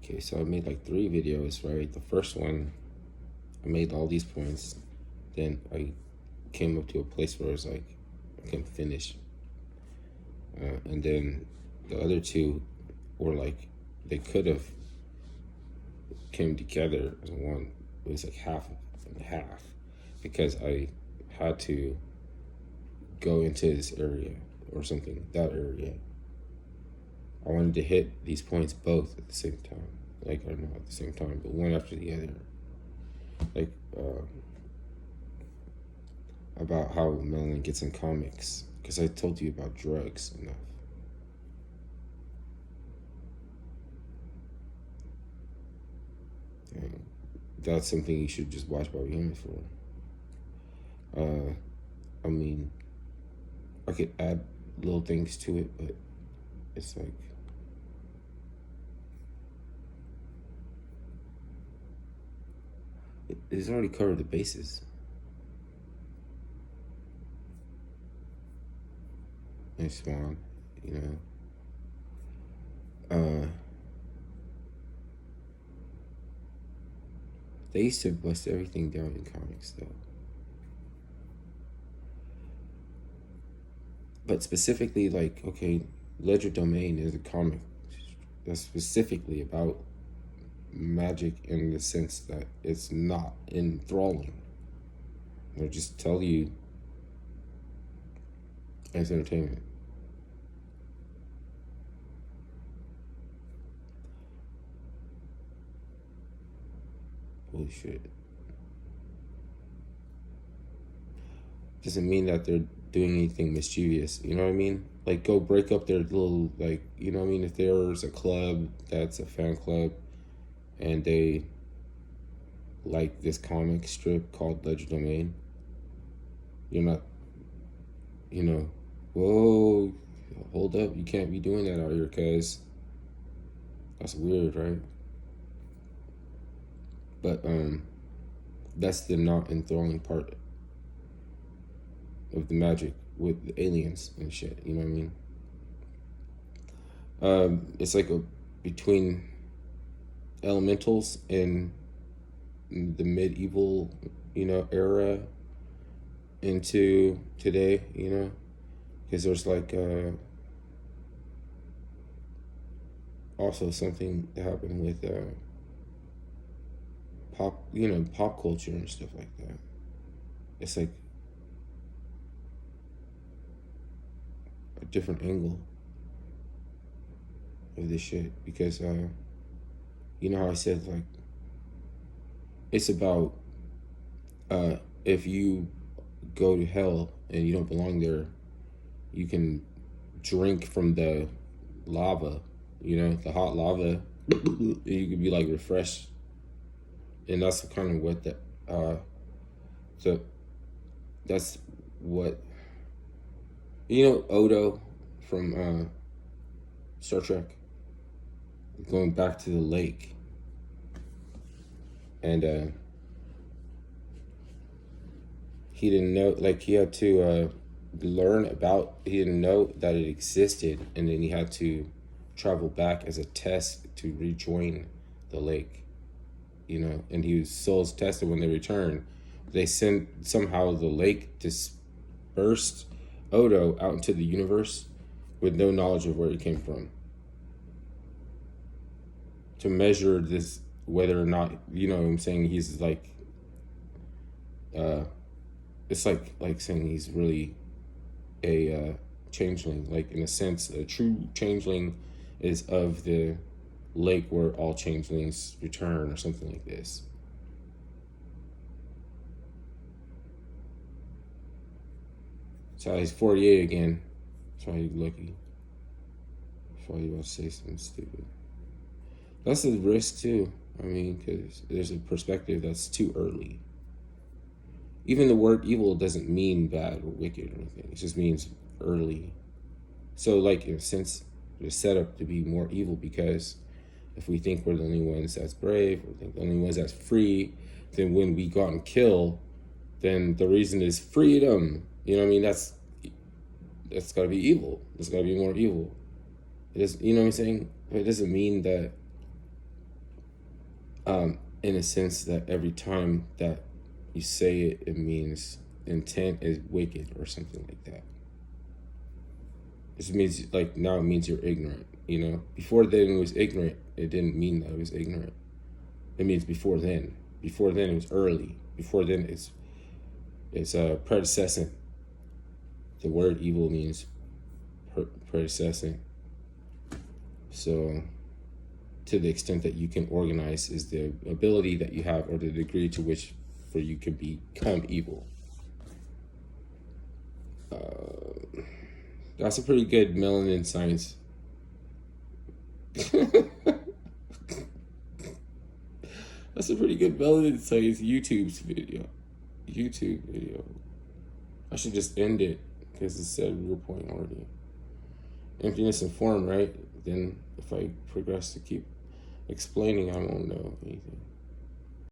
Okay, so I made like 3 videos, right? The first one, I made all these points. Then I came up to a place where I was like, I can finish. And then the other two were like, they could have came together as one. It was like half and half because I had to go into this area or something, that area. I wanted to hit these points both at the same time. Like, I don't know, at the same time, but one after the other. Like, about how Melanine gets in comics. Because I told you about drugs enough. And that's something you should just watch Bobby Hemmings for. I mean, I could add little things to it, but it's like, it's already covered the bases. And Swan, you know. They used to bust everything down in comics, though. But specifically, like, okay, Ledger Domain is a comic that's specifically about magic in the sense that it's not enthralling. They'll just tell you it's entertainment. Holy shit. Doesn't mean that they're doing anything mischievous, you know what I mean? Like, go break up their little, like, you know what I mean? If there's a club that's a fan club and they like this comic strip called Ledger Domain, you're not, you know, whoa, hold up, you can't be doing that out here, cuz that's weird, right? But that's the not enthralling part of the magic with the aliens and shit, you know what I mean? It's like between elementals and the medieval, you know, era into today, you know, because there's like also something that happened with pop, you know, pop culture and stuff like that. It's like a different angle of this shit because you know how I said, like, it's about if you go to hell and you don't belong there, you can drink from the lava, you know, the hot lava. You could be like refreshed, and that's kind of what so that's what, you know, Odo from Star Trek, going back to the lake, and he didn't know, like, he had to learn about, he didn't know that it existed, and then he had to travel back as a test to rejoin the lake, you know, and he was souls tested when they returned. They sent, somehow the lake dispersed Odo out into the universe with no knowledge of where he came from, to measure this, whether or not, you know what I'm saying, he's like, it's like saying he's really a changeling, like, in a sense, a true changeling is of the lake where all changelings return, or something like this. So he's 48 again. That's why he's lucky. That's why you want to say something stupid. That's a risk too. I mean, because there's a perspective that's too early. Even the word evil doesn't mean bad or wicked or anything. It just means early. So, like, in a sense, it's set up to be more evil because if we think we're the only ones that's brave, or think the only ones that's free, then when we go out and kill, then the reason is freedom. You know what I mean? That's got to be evil. It's got to be more evil. It is, you know what I'm saying? It doesn't mean that in a sense that every time that you say it, it means intent is wicked or something like that. It means like now it means you're ignorant. Before then it was ignorant. It didn't mean that it was ignorant. It means before then. Before then it was early. Before then it's predecessing. The word evil means predecessing. So, to the extent that you can organize is the ability that you have, or the degree to which for you can become evil. That's a pretty good melanin science. That's a pretty good melanin science YouTube video. I should just end it because it said your point already. Emptiness and form, right? Then if I progress to keep explaining, I won't know.